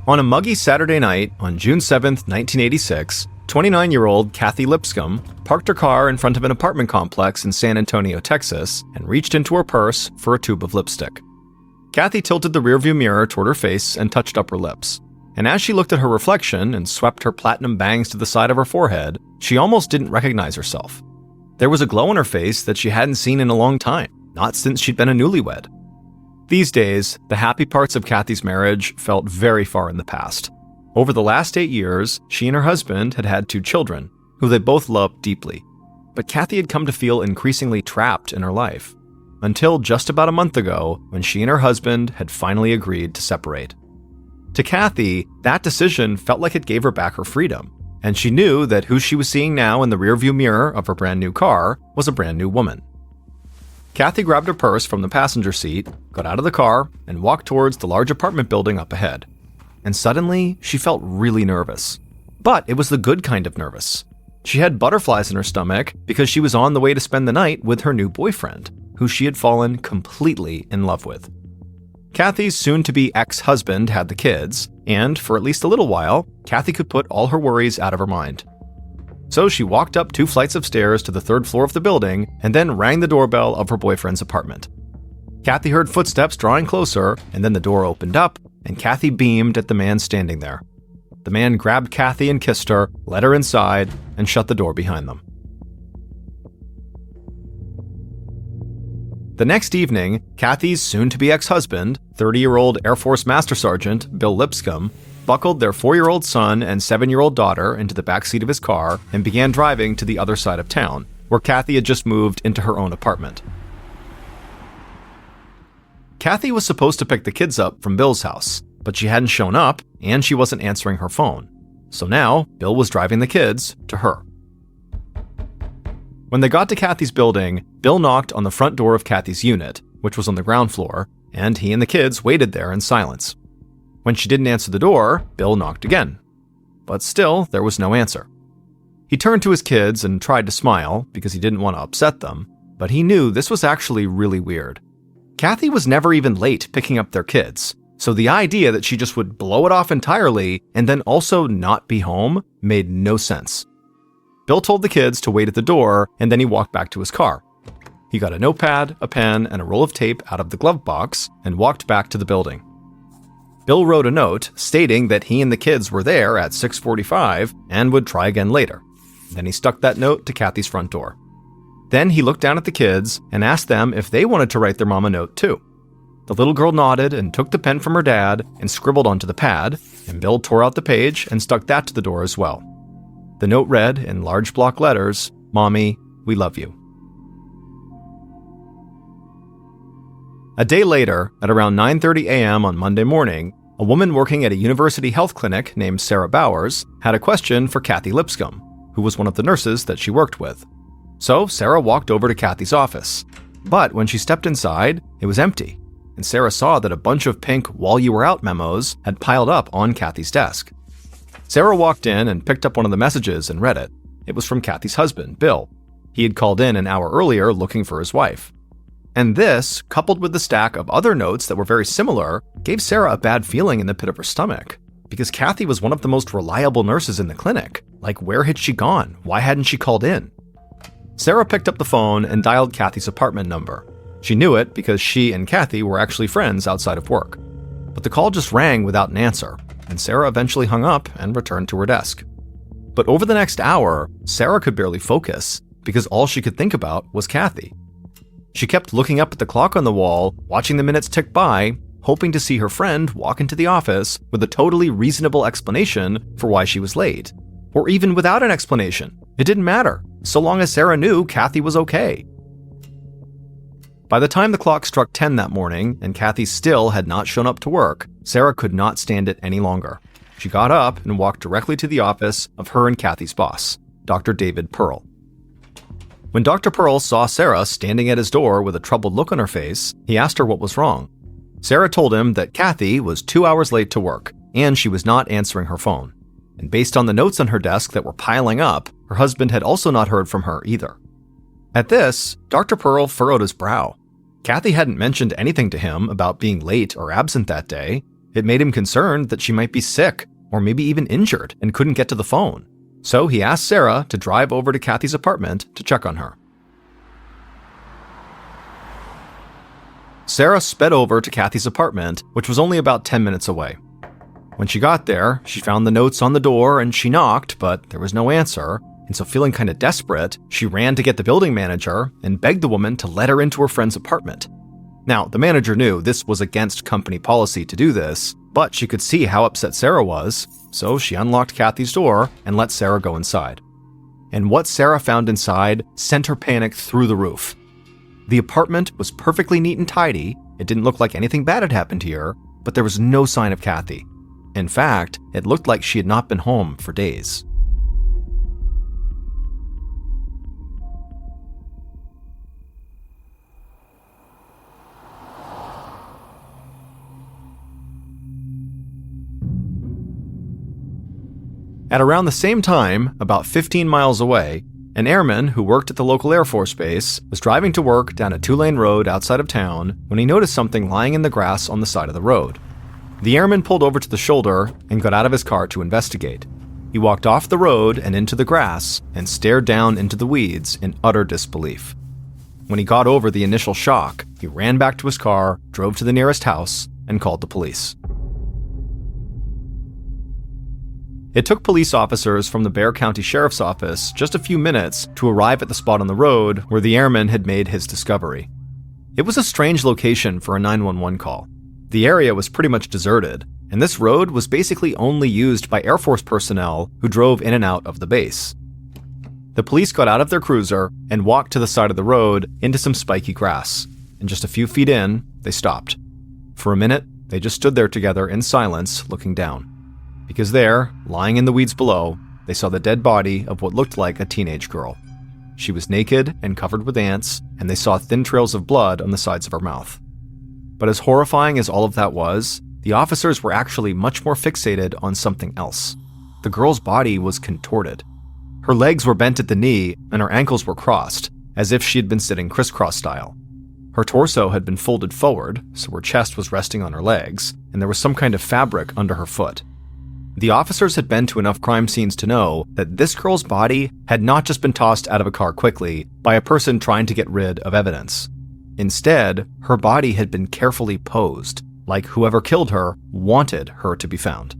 On a muggy Saturday night on June 7th, 1986, 29-year-old Kathy Lipscomb parked her car in front of an apartment complex in San Antonio, Texas, and reached into her purse for a tube of lipstick. Kathy tilted the rearview mirror toward her face and touched up her lips. And as she looked at her reflection and swept her platinum bangs to the side of her forehead, she almost didn't recognize herself. There was a glow on her face that she hadn't seen in a long time, not since she'd been a newlywed. These days, the happy parts of Kathy's marriage felt very far in the past. Over the last 8 years, she and her husband had had 2 children, who they both loved deeply. But Kathy had come to feel increasingly trapped in her life, until just about a month ago when she and her husband had finally agreed to separate. To Kathy, that decision felt like it gave her back her freedom, and she knew that who she was seeing now in the rearview mirror of her brand new car was a brand new woman. Kathy grabbed her purse from the passenger seat, got out of the car, and walked towards the large apartment building up ahead. And suddenly, she felt really nervous. But it was the good kind of nervous. She had butterflies in her stomach because she was on the way to spend the night with her new boyfriend, who she had fallen completely in love with. Kathy's soon-to-be ex-husband had the kids, and for at least a little while, Kathy could put all her worries out of her mind. So she walked up 2 flights of stairs to the 3rd floor of the building and then rang the doorbell of her boyfriend's apartment. Kathy heard footsteps drawing closer, and then the door opened up, and Kathy beamed at the man standing there. The man grabbed Kathy and kissed her, led her inside, and shut the door behind them. The next evening, Kathy's soon-to-be ex-husband, 30-year-old Air Force Master Sergeant Bill Lipscomb, buckled their 4-year-old son and 7-year-old daughter into the backseat of his car and began driving to the other side of town, where Kathy had just moved into her own apartment. Kathy was supposed to pick the kids up from Bill's house, but she hadn't shown up and she wasn't answering her phone. So now, Bill was driving the kids to her. When they got to Kathy's building, Bill knocked on the front door of Kathy's unit, which was on the ground floor, and he and the kids waited there in silence. When she didn't answer the door, Bill knocked again. But still, there was no answer. He turned to his kids and tried to smile because he didn't want to upset them, but he knew this was actually really weird. Kathy was never even late picking up their kids, so the idea that she just would blow it off entirely and then also not be home made no sense. Bill told the kids to wait at the door, and then he walked back to his car. He got a notepad, a pen, and a roll of tape out of the glove box and walked back to the building. Bill wrote a note stating that he and the kids were there at 6:45 and would try again later. Then he stuck that note to Kathy's front door. Then he looked down at the kids and asked them if they wanted to write their mom a note too. The little girl nodded and took the pen from her dad and scribbled onto the pad, and Bill tore out the page and stuck that to the door as well. The note read in large block letters, "Mommy, we love you." A day later, at around 9:30 a.m. on Monday morning, a woman working at a university health clinic named Sarah Bowers had a question for Kathy Lipscomb, who was one of the nurses that she worked with. So Sarah walked over to Kathy's office. But when she stepped inside, it was empty, and Sarah saw that a bunch of pink "while you were out" memos had piled up on Kathy's desk. Sarah walked in and picked up one of the messages and read it. It was from Kathy's husband, Bill. He had called in an hour earlier looking for his wife. And this, coupled with the stack of other notes that were very similar, gave Sarah a bad feeling in the pit of her stomach, because Kathy was one of the most reliable nurses in the clinic. Like, where had she gone? Why hadn't she called in? Sarah picked up the phone and dialed Kathy's apartment number. She knew it because she and Kathy were actually friends outside of work. But the call just rang without an answer, and Sarah eventually hung up and returned to her desk. But over the next hour, Sarah could barely focus, because all she could think about was Kathy. She kept looking up at the clock on the wall, watching the minutes tick by, hoping to see her friend walk into the office with a totally reasonable explanation for why she was late. Or even without an explanation. It didn't matter, so long as Sarah knew Kathy was okay. By the time the clock struck 10 that morning and Kathy still had not shown up to work, Sarah could not stand it any longer. She got up and walked directly to the office of her and Kathy's boss, Dr. David Pearl. When Dr. Pearl saw Sarah standing at his door with a troubled look on her face, he asked her what was wrong. Sarah told him that Kathy was 2 hours late to work, and she was not answering her phone. And based on the notes on her desk that were piling up, her husband had also not heard from her either. At this, Dr. Pearl furrowed his brow. Kathy hadn't mentioned anything to him about being late or absent that day, It made him concerned that she might be sick or maybe even injured and couldn't get to the phone. So he asked Sarah to drive over to Kathy's apartment to check on her. Sarah sped over to Kathy's apartment, which was only about 10 minutes away. When she got there, she found the notes on the door and she knocked, but there was no answer. And so feeling kind of desperate, she ran to get the building manager and begged the woman to let her into her friend's apartment. Now, the manager knew this was against company policy to do this, but she could see how upset Sarah was, so she unlocked Kathy's door and let Sarah go inside. And what Sarah found inside sent her panic through the roof. The apartment was perfectly neat and tidy. It didn't look like anything bad had happened here, but there was no sign of Kathy. In fact, it looked like she had not been home for days. At around the same time, about 15 miles away, an airman who worked at the local Air Force Base was driving to work down a 2-lane road outside of town when he noticed something lying in the grass on the side of the road. The airman pulled over to the shoulder and got out of his car to investigate. He walked off the road and into the grass and stared down into the weeds in utter disbelief. When he got over the initial shock, he ran back to his car, drove to the nearest house, and called the police. It took police officers from the Bexar County Sheriff's Office just a few minutes to arrive at the spot on the road where the airman had made his discovery. It was a strange location for a 911 call. The area was pretty much deserted, and this road was basically only used by Air Force personnel who drove in and out of the base. The police got out of their cruiser and walked to the side of the road into some spiky grass, and just a few feet in, they stopped. For a minute, they just stood there together in silence, looking down. Because there, lying in the weeds below, they saw the dead body of what looked like a teenage girl. She was naked and covered with ants, and they saw thin trails of blood on the sides of her mouth. But as horrifying as all of that was, the officers were actually much more fixated on something else. The girl's body was contorted. Her legs were bent at the knee, and her ankles were crossed, as if she had been sitting crisscross style. Her torso had been folded forward, so her chest was resting on her legs, and there was some kind of fabric under her foot. The officers had been to enough crime scenes to know that this girl's body had not just been tossed out of a car quickly by a person trying to get rid of evidence. Instead, her body had been carefully posed, like whoever killed her wanted her to be found.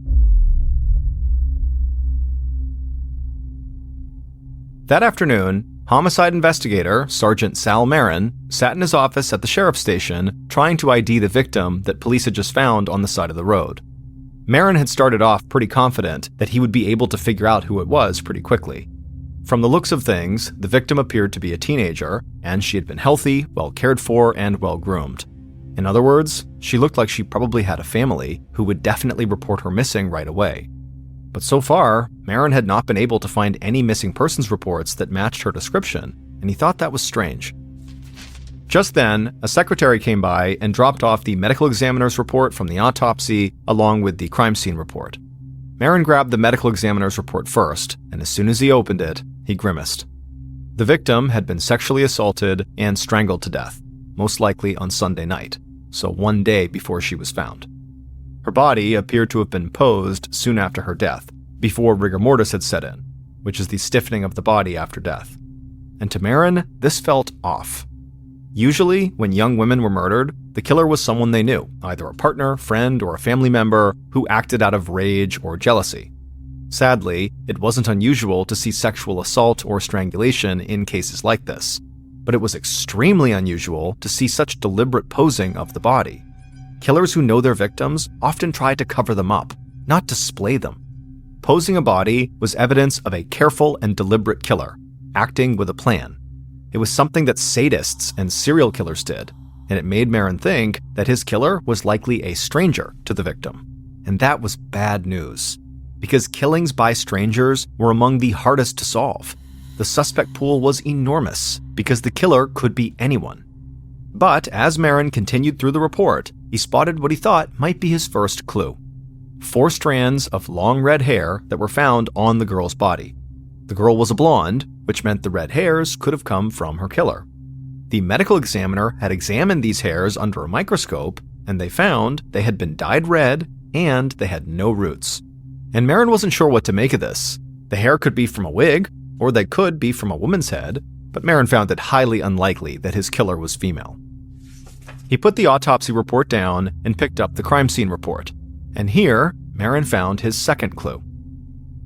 That afternoon, homicide investigator Sergeant Sal Marin sat in his office at the sheriff's station trying to ID the victim that police had just found on the side of the road. Marin had started off pretty confident that he would be able to figure out who it was pretty quickly. From the looks of things, the victim appeared to be a teenager, and she had been healthy, well cared for, and well groomed. In other words, she looked like she probably had a family who would definitely report her missing right away. But so far, Marin had not been able to find any missing persons reports that matched her description, and he thought that was strange. Just then, a secretary came by and dropped off the medical examiner's report from the autopsy along with the crime scene report. Marin grabbed the medical examiner's report first, and as soon as he opened it, he grimaced. The victim had been sexually assaulted and strangled to death, most likely on Sunday night, so one day before she was found. Her body appeared to have been posed soon after her death, before rigor mortis had set in, which is the stiffening of the body after death. And to Marin, this felt off. Usually, when young women were murdered, the killer was someone they knew, either a partner, friend, or a family member who acted out of rage or jealousy. Sadly, it wasn't unusual to see sexual assault or strangulation in cases like this, but it was extremely unusual to see such deliberate posing of the body. Killers who know their victims often try to cover them up, not display them. Posing a body was evidence of a careful and deliberate killer, acting with a plan. It was something that sadists and serial killers did, and it made Marin think that his killer was likely a stranger to the victim. And that was bad news, because killings by strangers were among the hardest to solve. The suspect pool was enormous, because the killer could be anyone. But as Marin continued through the report, he spotted what he thought might be his first clue. 4 strands of long red hair that were found on the girl's body. The girl was a blonde, which meant the red hairs could have come from her killer. The medical examiner had examined these hairs under a microscope, and they found they had been dyed red and they had no roots. And Marin wasn't sure what to make of this. The hair could be from a wig, or they could be from a woman's head, but Marin found it highly unlikely that his killer was female. He put the autopsy report down and picked up the crime scene report. And here, Marin found his second clue.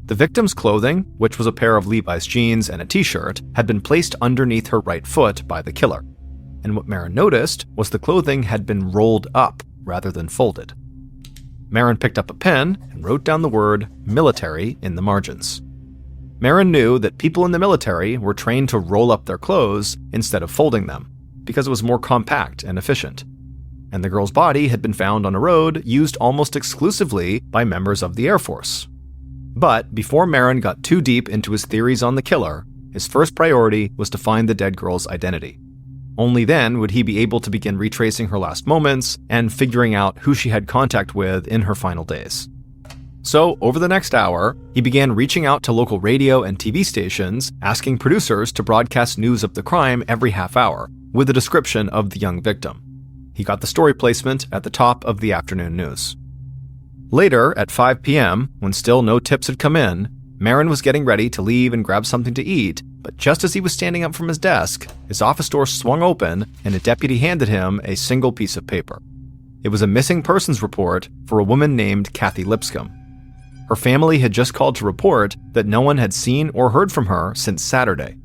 The victim's clothing, which was a pair of Levi's jeans and a t-shirt, had been placed underneath her right foot by the killer. And what Marin noticed was the clothing had been rolled up rather than folded. Marin picked up a pen and wrote down the word military in the margins. Marin knew that people in the military were trained to roll up their clothes instead of folding them, because it was more compact and efficient. And the girl's body had been found on a road used almost exclusively by members of the Air Force. But before Marin got too deep into his theories on the killer, his first priority was to find the dead girl's identity. Only then would he be able to begin retracing her last moments and figuring out who she had contact with in her final days. So, over the next hour, he began reaching out to local radio and TV stations, asking producers to broadcast news of the crime every half hour, with a description of the young victim. He got the story placement at the top of the afternoon news. Later, at 5 p.m., when still no tips had come in, Marin was getting ready to leave and grab something to eat, but just as he was standing up from his desk, his office door swung open and a deputy handed him a single piece of paper. It was a missing persons report for a woman named Kathy Lipscomb. Her family had just called to report that no one had seen or heard from her since Saturday.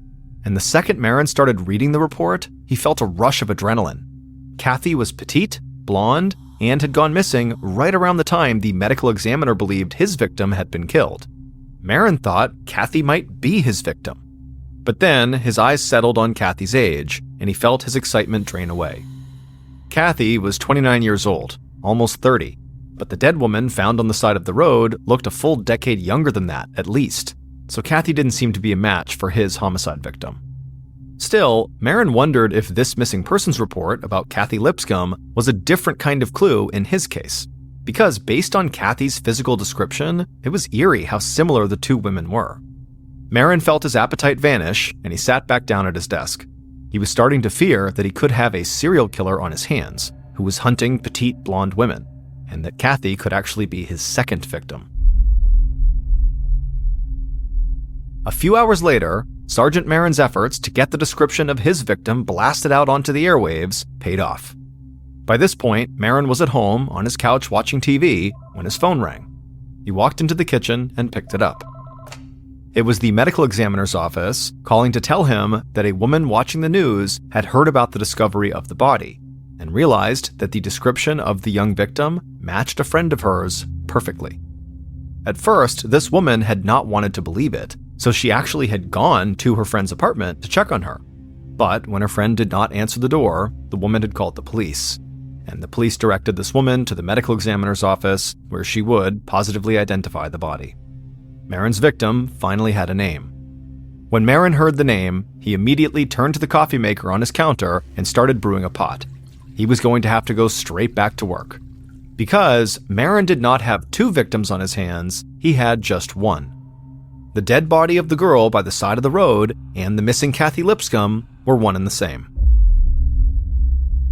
And the second Marin started reading the report, he felt a rush of adrenaline. Kathy was petite, blonde, and had gone missing right around the time the medical examiner believed his victim had been killed. Marin thought Kathy might be his victim. But then his eyes settled on Kathy's age, and he felt his excitement drain away. Kathy was 29 years old, almost 30, but the dead woman found on the side of the road looked a full decade younger than that, at least, so Kathy didn't seem to be a match for his homicide victim. Still, Marin wondered if this missing persons report about Kathy Lipscomb was a different kind of clue in his case, because based on Kathy's physical description, it was eerie how similar the two women were. Marin felt his appetite vanish, and he sat back down at his desk. He was starting to fear that he could have a serial killer on his hands, who was hunting petite blonde women, and that Kathy could actually be his second victim. A few hours later, Sergeant Marin's efforts to get the description of his victim blasted out onto the airwaves paid off. By this point, Marin was at home on his couch watching TV when his phone rang. He walked into the kitchen and picked it up. It was the medical examiner's office calling to tell him that a woman watching the news had heard about the discovery of the body and realized that the description of the young victim matched a friend of hers perfectly. At first, this woman had not wanted to believe it, so she actually had gone to her friend's apartment to check on her. But when her friend did not answer the door, the woman had called the police, and the police directed this woman to the medical examiner's office where she would positively identify the body. Marin's victim finally had a name. When Marin heard the name, he immediately turned to the coffee maker on his counter and started brewing a pot. He was going to have to go straight back to work. Because Marin did not have two victims on his hands, he had just one. The dead body of the girl by the side of the road and the missing Kathy Lipscomb were one and the same.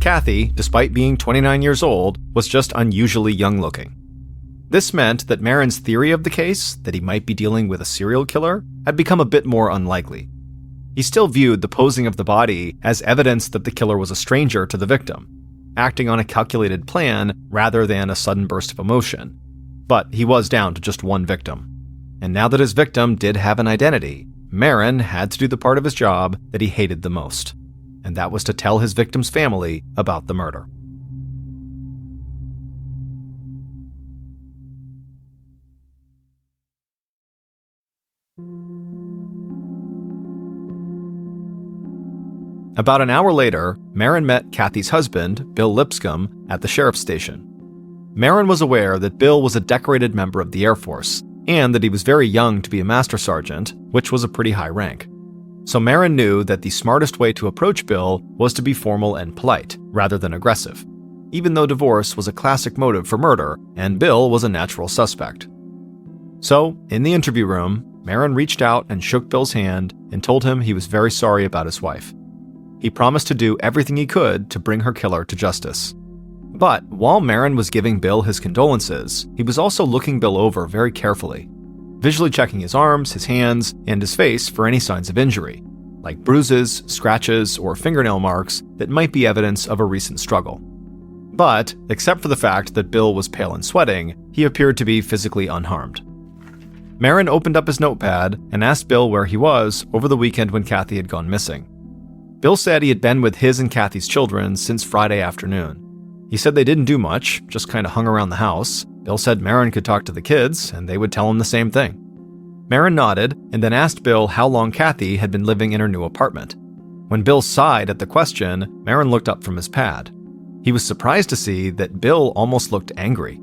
Kathy, despite being 29 years old, was just unusually young-looking. This meant that Marin's theory of the case, that he might be dealing with a serial killer, had become a bit more unlikely. He still viewed the posing of the body as evidence that the killer was a stranger to the victim, acting on a calculated plan rather than a sudden burst of emotion. But he was down to just one victim. And now that his victim did have an identity, Marin had to do the part of his job that he hated the most, and that was to tell his victim's family about the murder. About an hour later, Marin met Kathy's husband, Bill Lipscomb, at the sheriff's station. Marin was aware that Bill was a decorated member of the Air Force, and that he was very young to be a master sergeant, which was a pretty high rank. So Marin knew that the smartest way to approach Bill was to be formal and polite, rather than aggressive, even though divorce was a classic motive for murder, and Bill was a natural suspect. So, in the interview room, Marin reached out and shook Bill's hand and told him he was very sorry about his wife. He promised to do everything he could to bring her killer to justice. But while Marin was giving Bill his condolences, he was also looking Bill over very carefully, visually checking his arms, his hands, and his face for any signs of injury, like bruises, scratches, or fingernail marks that might be evidence of a recent struggle. But, except for the fact that Bill was pale and sweating, he appeared to be physically unharmed. Marin opened up his notepad and asked Bill where he was over the weekend when Kathy had gone missing. Bill said he had been with his and Kathy's children since Friday afternoon. He said they didn't do much, just kind of hung around the house. Bill said Marin could talk to the kids, and they would tell him the same thing. Marin nodded and then asked Bill how long Kathy had been living in her new apartment. When Bill sighed at the question, Marin looked up from his pad. He was surprised to see that Bill almost looked angry.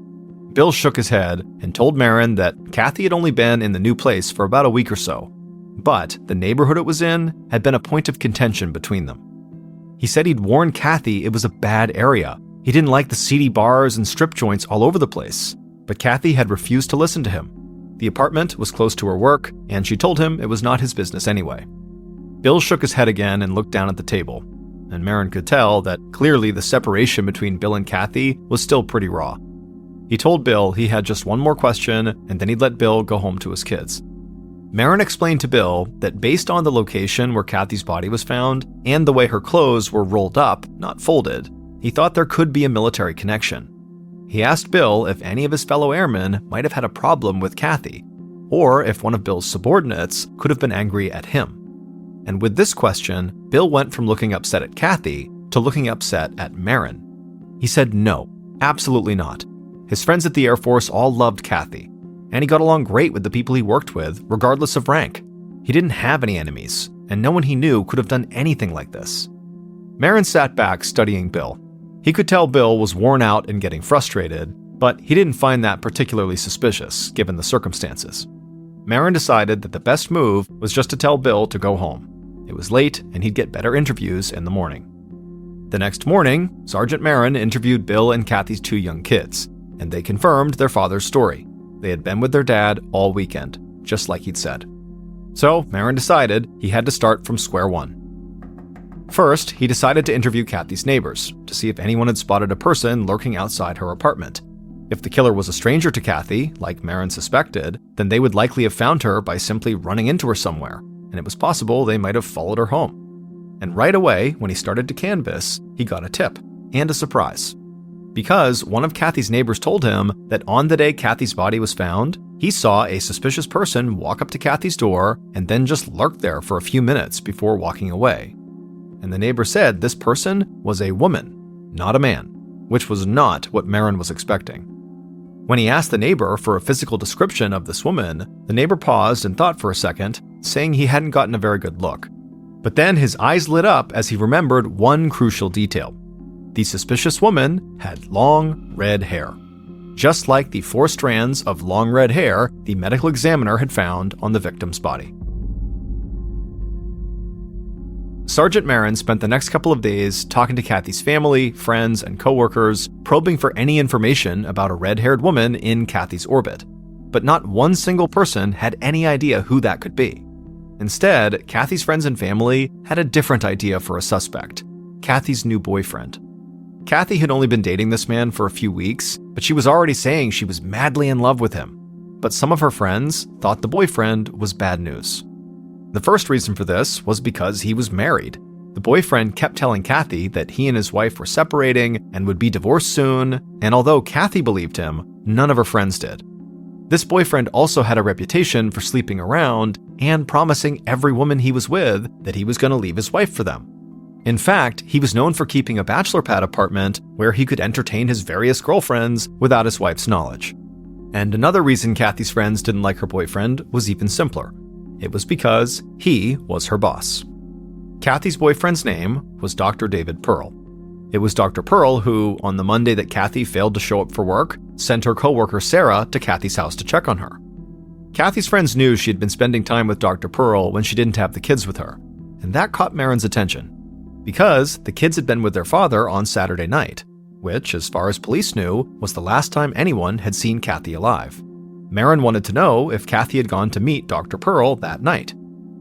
Bill shook his head and told Marin that Kathy had only been in the new place for about a week or so, but the neighborhood it was in had been a point of contention between them. He said he'd warned Kathy it was a bad area. He didn't like the seedy bars and strip joints all over the place, but Kathy had refused to listen to him. The apartment was close to her work, and she told him it was not his business anyway. Bill shook his head again and looked down at the table, and Marin could tell that clearly the separation between Bill and Kathy was still pretty raw. He told Bill he had just one more question, and then he'd let Bill go home to his kids. Marin explained to Bill that based on the location where Kathy's body was found, and the way her clothes were rolled up, not folded, he thought there could be a military connection. He asked Bill if any of his fellow airmen might have had a problem with Kathy, or if one of Bill's subordinates could have been angry at him. And with this question, Bill went from looking upset at Kathy to looking upset at Marin. He said no, absolutely not. His friends at the Air Force all loved Kathy, and he got along great with the people he worked with, regardless of rank. He didn't have any enemies, and no one he knew could have done anything like this. Marin sat back studying Bill. He could tell Bill was worn out and getting frustrated, but he didn't find that particularly suspicious, given the circumstances. Marin decided that the best move was just to tell Bill to go home. It was late, and he'd get better interviews in the morning. The next morning, Sergeant Marin interviewed Bill and Kathy's two young kids, and they confirmed their father's story. They had been with their dad all weekend, just like he'd said. So Marin decided he had to start from square one. First, he decided to interview Kathy's neighbors to see if anyone had spotted a person lurking outside her apartment. If the killer was a stranger to Kathy, like Marin suspected, then they would likely have found her by simply running into her somewhere, and it was possible they might have followed her home. And right away, when he started to canvass, he got a tip and a surprise. Because one of Kathy's neighbors told him that on the day Kathy's body was found, he saw a suspicious person walk up to Kathy's door and then just lurk there for a few minutes before walking away. And the neighbor said this person was a woman, not a man, which was not what Marin was expecting. When he asked the neighbor for a physical description of this woman, the neighbor paused and thought for a second, saying he hadn't gotten a very good look. But then his eyes lit up as he remembered one crucial detail. The suspicious woman had long, red hair, just like the 4 strands of long red hair the medical examiner had found on the victim's body. Sergeant Marin spent the next couple of days talking to Kathy's family, friends, and coworkers, probing for any information about a red-haired woman in Kathy's orbit. But not one single person had any idea who that could be. Instead, Kathy's friends and family had a different idea for a suspect: Kathy's new boyfriend. Kathy had only been dating this man for a few weeks, but she was already saying she was madly in love with him. But some of her friends thought the boyfriend was bad news. The first reason for this was because he was married. The boyfriend kept telling Kathy that he and his wife were separating and would be divorced soon, and although Kathy believed him, none of her friends did. This boyfriend also had a reputation for sleeping around and promising every woman he was with that he was going to leave his wife for them. In fact, he was known for keeping a bachelor pad apartment where he could entertain his various girlfriends without his wife's knowledge. And another reason Kathy's friends didn't like her boyfriend was even simpler. It was because he was her boss. Kathy's boyfriend's name was Dr. David Pearl. It was Dr. Pearl who, on the Monday that Kathy failed to show up for work, sent her coworker Sarah to Kathy's house to check on her. Kathy's friends knew she had been spending time with Dr. Pearl when she didn't have the kids with her, and that caught Marin's attention. Because the kids had been with their father on Saturday night, which, as far as police knew, was the last time anyone had seen Kathy alive. Marin wanted to know if Kathy had gone to meet Dr. Pearl that night.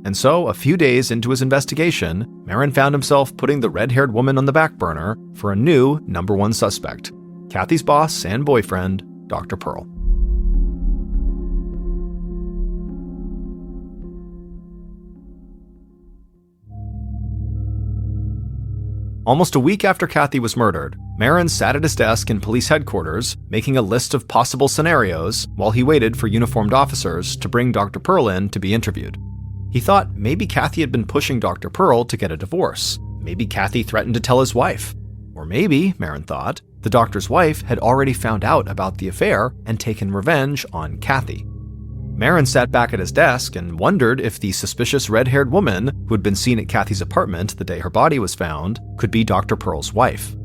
And so, a few days into his investigation, Marin found himself putting the red-haired woman on the back burner for a new number one suspect, Kathy's boss and boyfriend, Dr. Pearl. Almost a week after Kathy was murdered, Marin sat at his desk in police headquarters, making a list of possible scenarios while he waited for uniformed officers to bring Dr. Pearl in to be interviewed. He thought maybe Kathy had been pushing Dr. Pearl to get a divorce. Maybe Kathy threatened to tell his wife. Or maybe, Marin thought, the doctor's wife had already found out about the affair and taken revenge on Kathy. Marin sat back at his desk and wondered if the suspicious red-haired woman who had been seen at Kathy's apartment the day her body was found could be Dr. Pearl's wife.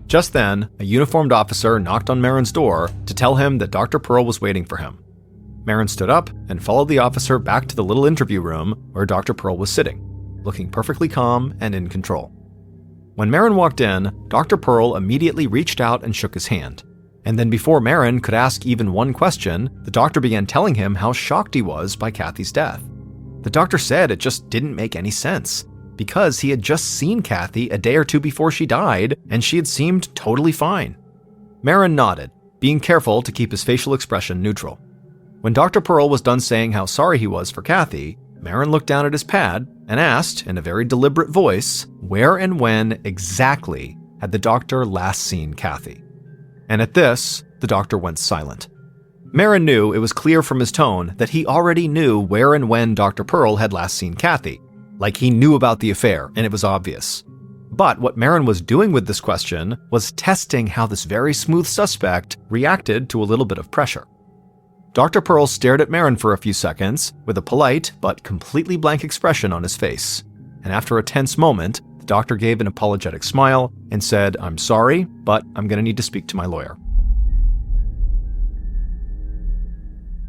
Just then, a uniformed officer knocked on Marin's door to tell him that Dr. Pearl was waiting for him. Marin stood up and followed the officer back to the little interview room where Dr. Pearl was sitting, looking perfectly calm and in control. When Marin walked in, Dr. Pearl immediately reached out and shook his hand. And then before Marin could ask even one question, the doctor began telling him how shocked he was by Kathy's death. The doctor said it just didn't make any sense, because he had just seen Kathy a day or two before she died, and she had seemed totally fine. Marin nodded, being careful to keep his facial expression neutral. When Dr. Pearl was done saying how sorry he was for Kathy, Marin looked down at his pad and asked, in a very deliberate voice, where and when exactly had the doctor last seen Kathy. And at this, the doctor went silent. Marin knew it was clear from his tone that he already knew where and when Dr. Pearl had last seen Kathy, like he knew about the affair, and it was obvious. But what Marin was doing with this question was testing how this very smooth suspect reacted to a little bit of pressure. Dr. Pearl stared at Marin for a few seconds with a polite but completely blank expression on his face, and after a tense moment, the doctor gave an apologetic smile and said, "I'm sorry, but I'm going to need to speak to my lawyer."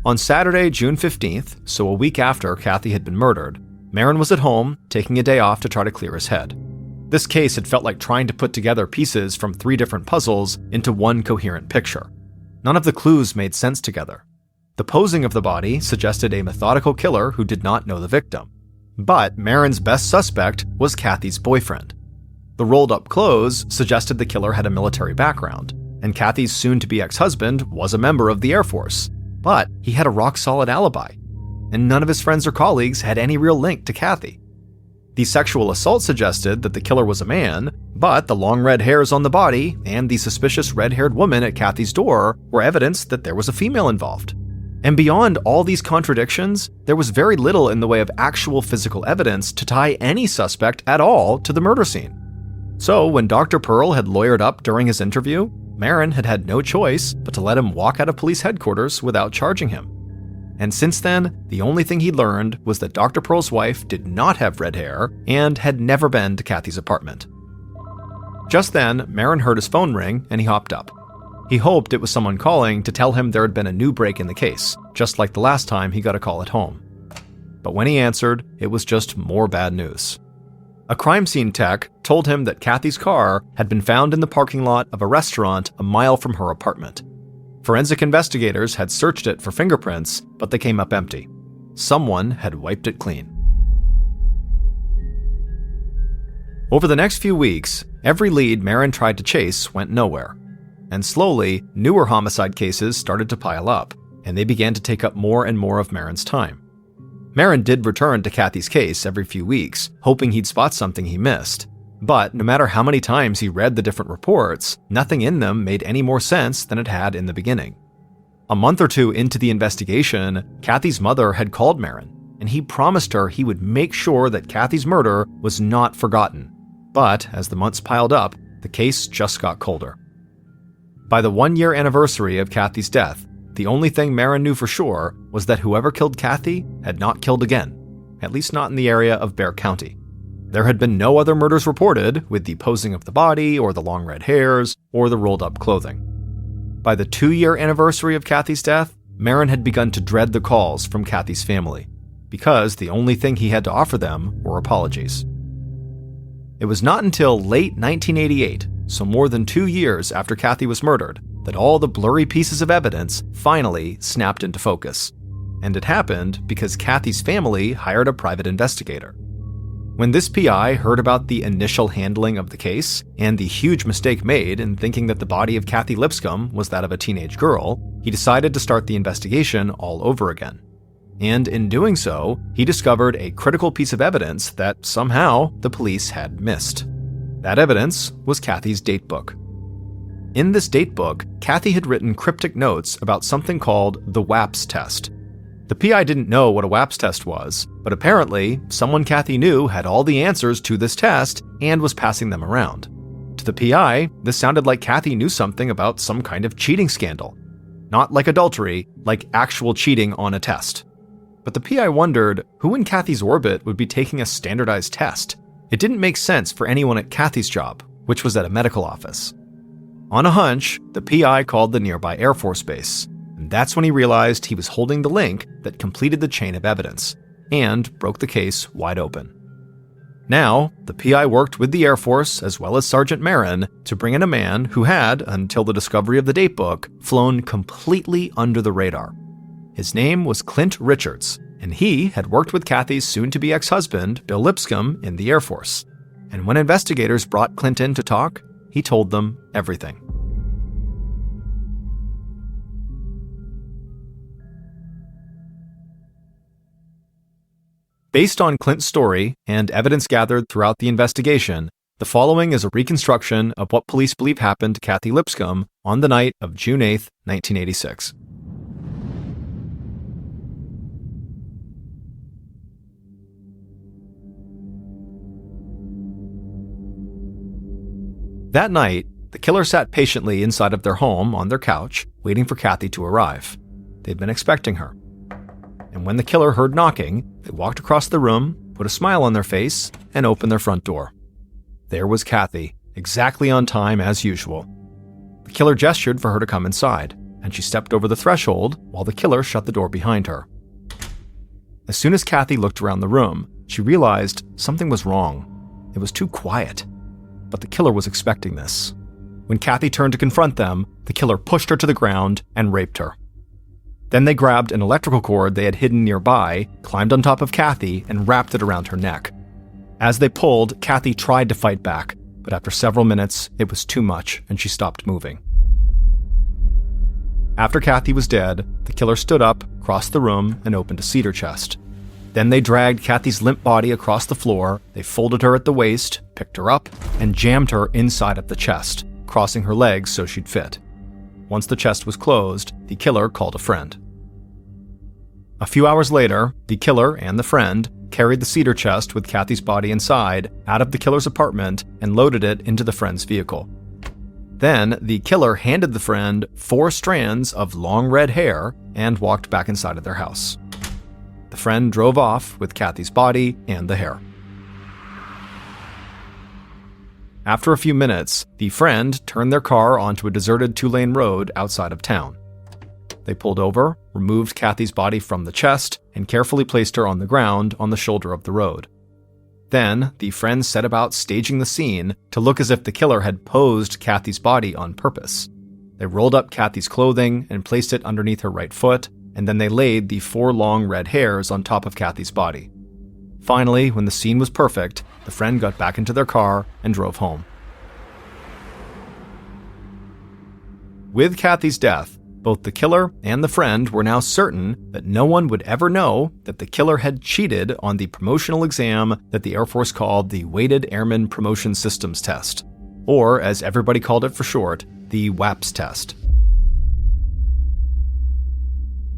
On Saturday, June 15th, so a week after Kathy had been murdered, Marin was at home, taking a day off to try to clear his head. This case had felt like trying to put together pieces from 3 different puzzles into one coherent picture. None of the clues made sense together. The posing of the body suggested a methodical killer who did not know the victim. But Marin's best suspect was Kathy's boyfriend. The rolled-up clothes suggested the killer had a military background, and Kathy's soon-to-be ex-husband was a member of the Air Force. But he had a rock-solid alibi, and none of his friends or colleagues had any real link to Kathy. The sexual assault suggested that the killer was a man, but the long red hairs on the body and the suspicious red-haired woman at Kathy's door were evidence that there was a female involved. And beyond all these contradictions, there was very little in the way of actual physical evidence to tie any suspect at all to the murder scene. So when Dr. Pearl had lawyered up during his interview, Marin had had no choice but to let him walk out of police headquarters without charging him. And since then, the only thing he'd learned was that Dr. Pearl's wife did not have red hair and had never been to Kathy's apartment. Just then, Marin heard his phone ring and he hopped up. He hoped it was someone calling to tell him there had been a new break in the case, just like the last time he got a call at home. But when he answered, it was just more bad news. A crime scene tech told him that Kathy's car had been found in the parking lot of a restaurant a mile from her apartment. Forensic investigators had searched it for fingerprints, but they came up empty. Someone had wiped it clean. Over the next few weeks, every lead Marin tried to chase went nowhere. And slowly, newer homicide cases started to pile up, and they began to take up more and more of Marin's time. Marin did return to Kathy's case every few weeks, hoping he'd spot something he missed. But no matter how many times he read the different reports, nothing in them made any more sense than it had in the beginning. A month or 2 into the investigation, Kathy's mother had called Marin, and he promised her he would make sure that Kathy's murder was not forgotten. But as the months piled up, the case just got colder. By the 1-year anniversary of Kathy's death, the only thing Marin knew for sure was that whoever killed Kathy had not killed again, at least not in the area of Bexar County. There had been no other murders reported with the posing of the body or the long red hairs or the rolled-up clothing. By the 2-year anniversary of Kathy's death, Marin had begun to dread the calls from Kathy's family, because the only thing he had to offer them were apologies. It was not until late 1988, so more than 2 years after Kathy was murdered, that all the blurry pieces of evidence finally snapped into focus. And it happened because Kathy's family hired a private investigator. When this PI heard about the initial handling of the case and the huge mistake made in thinking that the body of Kathy Lipscomb was that of a teenage girl, he decided to start the investigation all over again. And in doing so, he discovered a critical piece of evidence that somehow the police had missed. That evidence was Kathy's datebook. In this datebook, Kathy had written cryptic notes about something called the WAPS test. The PI didn't know what a WAPS test was, but apparently, someone Kathy knew had all the answers to this test and was passing them around. To the PI, this sounded like Kathy knew something about some kind of cheating scandal. Not like adultery, like actual cheating on a test. But the PI wondered who in Kathy's orbit would be taking a standardized test. It didn't make sense for anyone at Kathy's job, which was at a medical office. On a hunch, the PI called the nearby Air Force Base, and that's when he realized he was holding the link that completed the chain of evidence, and broke the case wide open. Now, the PI worked with the Air Force as well as Sergeant Marin to bring in a man who had, until the discovery of the datebook, flown completely under the radar. His name was Clint Richards, and he had worked with Kathy's soon-to-be ex-husband, Bill Lipscomb, in the Air Force. And when investigators brought Clint in to talk, he told them everything. Based on Clint's story and evidence gathered throughout the investigation, the following is a reconstruction of what police believe happened to Kathy Lipscomb on the night of June 8, 1986. That night, the killer sat patiently inside of their home on their couch, waiting for Kathy to arrive. They'd been expecting her. And when the killer heard knocking, they walked across the room, put a smile on their face, and opened their front door. There was Kathy, exactly on time as usual. The killer gestured for her to come inside, and she stepped over the threshold while the killer shut the door behind her. As soon as Kathy looked around the room, she realized something was wrong. It was too quiet. But the killer was expecting this. When Kathy turned to confront them, the killer pushed her to the ground and raped her. Then they grabbed an electrical cord they had hidden nearby, climbed on top of Kathy, and wrapped it around her neck. As they pulled, Kathy tried to fight back, but after several minutes, it was too much and she stopped moving. After Kathy was dead, the killer stood up, crossed the room, and opened a cedar chest. Then they dragged Kathy's limp body across the floor, they folded her at the waist, picked her up, and jammed her inside of the chest, crossing her legs so she'd fit. Once the chest was closed, the killer called a friend. A few hours later, the killer and the friend carried the cedar chest with Kathy's body inside out of the killer's apartment and loaded it into the friend's vehicle. Then, the killer handed the friend 4 strands of long red hair and walked back inside of their house. The friend drove off with Kathy's body and the hair. After a few minutes, the friend turned their car onto a deserted 2-lane road outside of town. They pulled over, removed Kathy's body from the chest, and carefully placed her on the ground on the shoulder of the road. Then, the friend set about staging the scene to look as if the killer had posed Kathy's body on purpose. They rolled up Kathy's clothing and placed it underneath her right foot, and then they laid the 4 long red hairs on top of Kathy's body. Finally, when the scene was perfect, the friend got back into their car and drove home. With Kathy's death, both the killer and the friend were now certain that no one would ever know that the killer had cheated on the promotional exam that the Air Force called the Weighted Airman Promotion Systems Test, or as everybody called it for short, the WAPS test.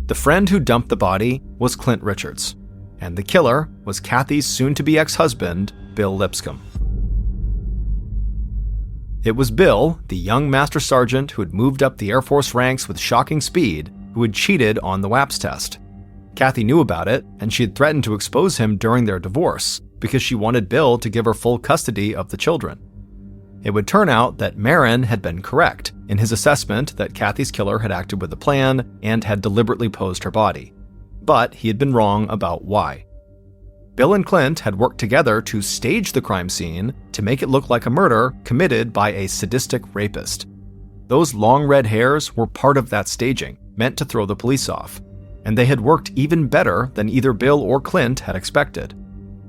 The friend who dumped the body was Clint Richards, and the killer was Kathy's soon-to-be ex-husband, Bill Lipscomb. It was Bill, the young master sergeant who had moved up the Air Force ranks with shocking speed, who had cheated on the WAPS test. Kathy knew about it, and she had threatened to expose him during their divorce because she wanted Bill to give her full custody of the children. It would turn out that Marin had been correct in his assessment that Kathy's killer had acted with a plan and had deliberately posed her body. But he had been wrong about why. Bill and Clint had worked together to stage the crime scene to make it look like a murder committed by a sadistic rapist. Those long red hairs were part of that staging, meant to throw the police off, and they had worked even better than either Bill or Clint had expected.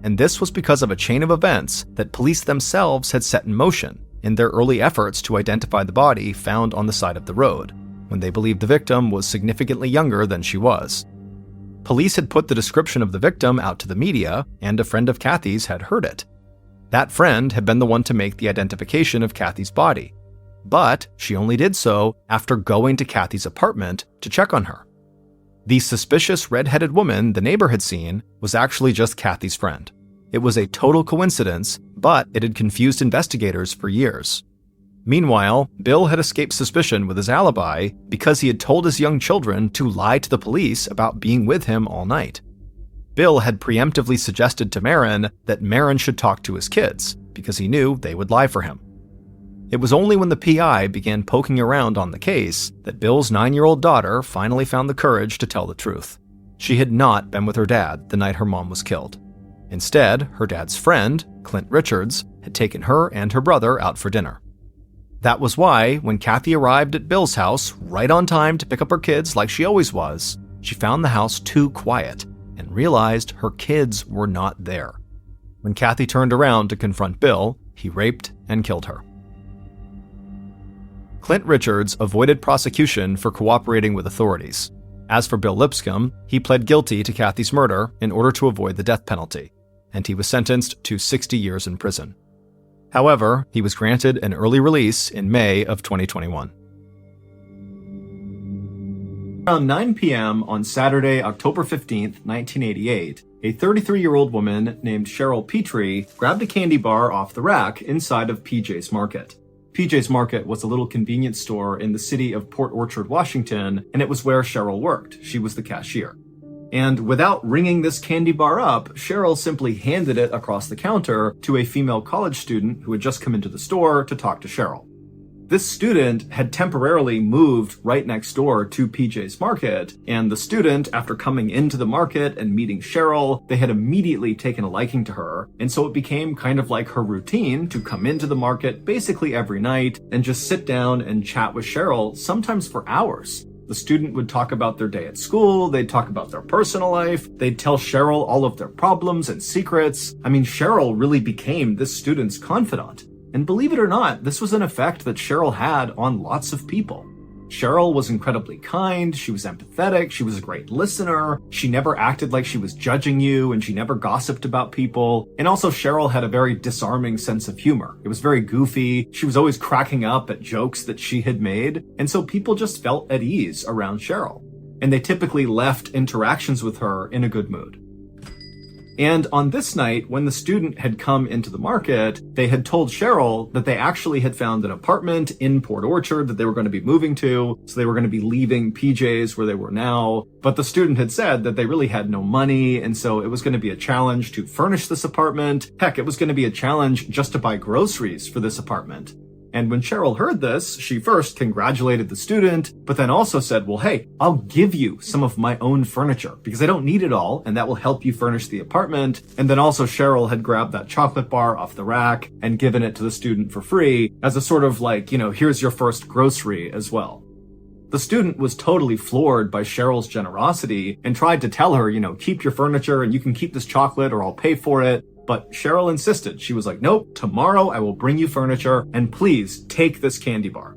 and this was because of a chain of events that police themselves had set in motion in their early efforts to identify the body found on the side of the road, when they believed the victim was significantly younger than she was. Police had put the description of the victim out to the media, and a friend of Kathy's had heard it. That friend had been the one to make the identification of Kathy's body, but she only did so after going to Kathy's apartment to check on her. The suspicious red-headed woman the neighbor had seen was actually just Kathy's friend. It was a total coincidence, but it had confused investigators for years. Meanwhile, Bill had escaped suspicion with his alibi because he had told his young children to lie to the police about being with him all night. Bill had preemptively suggested to Marin that Marin should talk to his kids because he knew they would lie for him. It was only when the PI began poking around on the case that Bill's 9-year-old daughter finally found the courage to tell the truth. She had not been with her dad the night her mom was killed. Instead, her dad's friend, Clint Richards, had taken her and her brother out for dinner. That was why, when Kathy arrived at Bill's house right on time to pick up her kids like she always was, she found the house too quiet and realized her kids were not there. When Kathy turned around to confront Bill, he raped and killed her. Clint Richards avoided prosecution for cooperating with authorities. As for Bill Lipscomb, he pled guilty to Kathy's murder in order to avoid the death penalty, and he was sentenced to 60 years in prison. However, he was granted an early release in May of 2021. Around 9 p.m. on Saturday, October 15, 1988, a 33-year-old woman named Cheryl Petrie grabbed a candy bar off the rack inside of PJ's Market. PJ's Market was a little convenience store in the city of Port Orchard, Washington, and it was where Cheryl worked. She was the cashier. And without ringing this candy bar up, Cheryl simply handed it across the counter to a female college student who had just come into the store to talk to Cheryl. This student had temporarily moved right next door to PJ's Market, and the student, after coming into the market and meeting Cheryl, they had immediately taken a liking to her, and so it became kind of like her routine to come into the market basically every night and just sit down and chat with Cheryl, sometimes for hours. The student would talk about their day at school, they'd talk about their personal life, they'd tell Cheryl all of their problems and secrets. I mean, Cheryl really became this student's confidant. And believe it or not, this was an effect that Cheryl had on lots of people. Cheryl was incredibly kind, she was empathetic, she was a great listener, she never acted like she was judging you, and she never gossiped about people. And also Cheryl had a very disarming sense of humor. It was very goofy, she was always cracking up at jokes that she had made, and so people just felt at ease around Cheryl. And they typically left interactions with her in a good mood. And on this night, when the student had come into the market, they had told Cheryl that they actually had found an apartment in Port Orchard that they were going to be moving to, so they were going to be leaving PJ's where they were now. But the student had said that they really had no money, and so it was going to be a challenge to furnish this apartment. Heck, it was going to be a challenge just to buy groceries for this apartment. And when Cheryl heard this, she first congratulated the student, but then also said, well, hey, I'll give you some of my own furniture because I don't need it all, and that will help you furnish the apartment. And then also Cheryl had grabbed that chocolate bar off the rack and given it to the student for free as a sort of like, here's your first grocery as well. The student was totally floored by Cheryl's generosity and tried to tell her, keep your furniture and you can keep this chocolate or I'll pay for it. But Cheryl insisted. She was like, nope, tomorrow I will bring you furniture and please take this candy bar.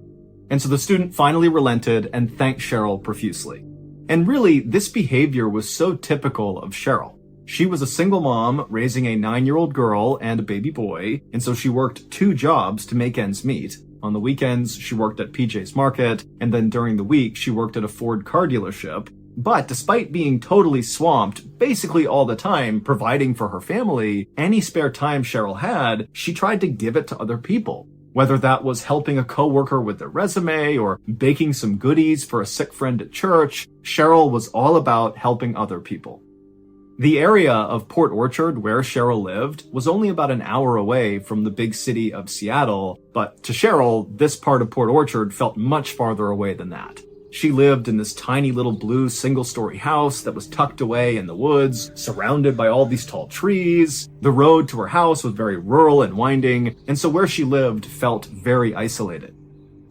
And so the student finally relented and thanked Cheryl profusely. And really, this behavior was so typical of Cheryl. She was a single mom raising a 9-year-old girl and a baby boy, and so she worked 2 jobs to make ends meet. On the weekends, she worked at PJ's Market, and then during the week, she worked at a Ford car dealership. But despite being totally swamped basically all the time providing for her family, any spare time Cheryl had, she tried to give it to other people. Whether that was helping a coworker with their resume or baking some goodies for a sick friend at church, Cheryl was all about helping other people. The area of Port Orchard where Cheryl lived was only about an hour away from the big city of Seattle, but to Cheryl, this part of Port Orchard felt much farther away than that. She lived in this tiny little blue single-story house that was tucked away in the woods, surrounded by all these tall trees. The road to her house was very rural and winding, and so where she lived felt very isolated.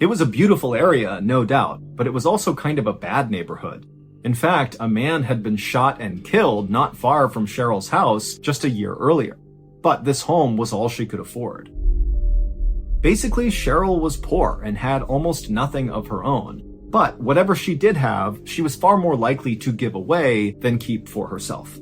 It was a beautiful area, no doubt, but it was also kind of a bad neighborhood. In fact, a man had been shot and killed not far from Cheryl's house just a year earlier. But this home was all she could afford. Basically, Cheryl was poor and had almost nothing of her own. But whatever she did have, she was far more likely to give away than keep for herself.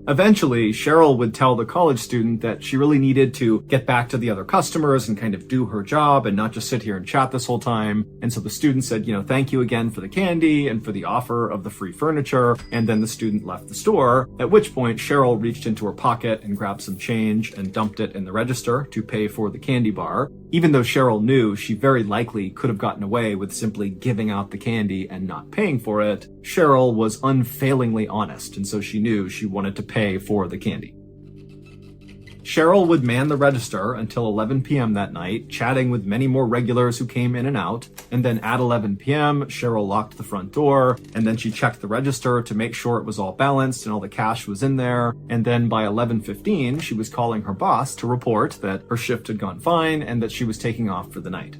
Eventually, Cheryl would tell the college student that she really needed to get back to the other customers and kind of do her job and not just sit here and chat this whole time. And so the student said, thank you again for the candy and for the offer of the free furniture. And then the student left the store, at which point Cheryl reached into her pocket and grabbed some change and dumped it in the register to pay for the candy bar. Even though Cheryl knew she very likely could have gotten away with simply giving out the candy and not paying for it, Cheryl was unfailingly honest, and so she knew she wanted to pay for the candy. Cheryl would man the register until 11 p.m. that night, chatting with many more regulars who came in and out, and then at 11 p.m., Cheryl locked the front door, and then she checked the register to make sure it was all balanced and all the cash was in there, and then by 11:15, she was calling her boss to report that her shift had gone fine and that she was taking off for the night.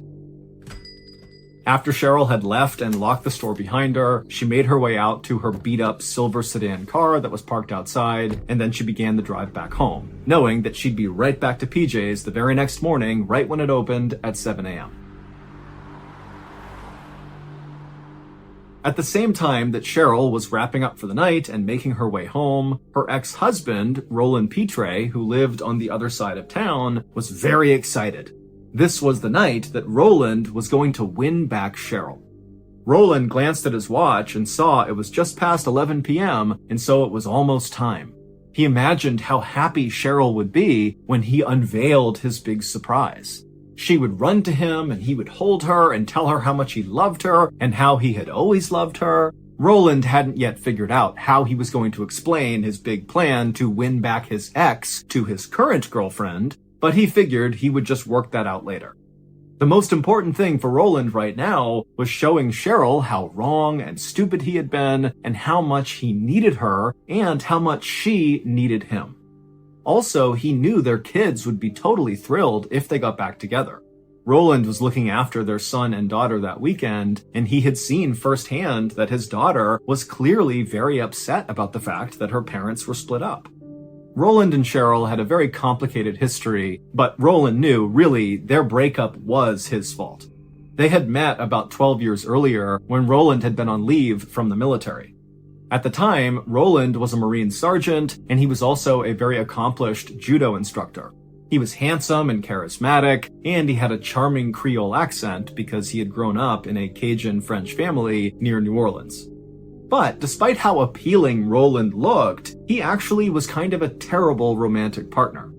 After Cheryl had left and locked the store behind her, she made her way out to her beat-up silver sedan car that was parked outside, and then she began the drive back home, knowing that she'd be right back to PJ's the very next morning, right when it opened at 7 a.m. At the same time that Cheryl was wrapping up for the night and making her way home, her ex-husband, Roland Pitre, who lived on the other side of town, was very excited. This was the night that Roland was going to win back Cheryl. Roland glanced at his watch and saw it was just past 11 p.m., and so it was almost time. He imagined how happy Cheryl would be when he unveiled his big surprise. She would run to him and he would hold her and tell her how much he loved her and how he had always loved her. Roland hadn't yet figured out how he was going to explain his big plan to win back his ex to his current girlfriend, but he figured he would just work that out later. The most important thing for Roland right now was showing Cheryl how wrong and stupid he had been and how much he needed her and how much she needed him. Also, he knew their kids would be totally thrilled if they got back together. Roland was looking after their son and daughter that weekend, and he had seen firsthand that his daughter was clearly very upset about the fact that her parents were split up. Roland and Cheryl had a very complicated history, but Roland knew, really, their breakup was his fault. They had met about 12 years earlier when Roland had been on leave from the military. At the time, Roland was a Marine sergeant, and he was also a very accomplished judo instructor. He was handsome and charismatic, and he had a charming Creole accent because he had grown up in a Cajun French family near New Orleans. But despite how appealing Roland looked, he actually was kind of a terrible romantic partner.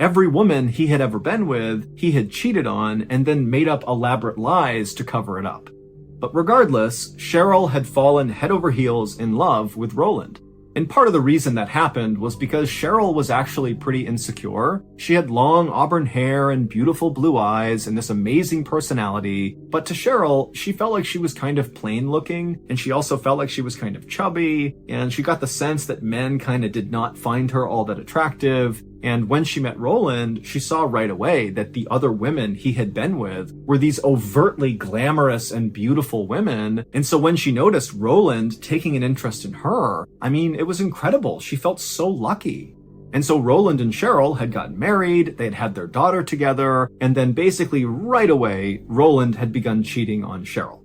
Every woman he had ever been with, he had cheated on and then made up elaborate lies to cover it up. But regardless, Cheryl had fallen head over heels in love with Roland. And part of the reason that happened was because Cheryl was actually pretty insecure. She had long auburn hair and beautiful blue eyes and this amazing personality. But to Cheryl, she felt like she was kind of plain looking, and she also felt like she was kind of chubby, and she got the sense that men kind of did not find her all that attractive. And when she met Roland, she saw right away that the other women he had been with were these overtly glamorous and beautiful women. And so when she noticed Roland taking an interest in her, it was incredible. She felt so lucky. And so Roland and Cheryl had gotten married, they had had their daughter together, and then basically right away, Roland had begun cheating on Cheryl.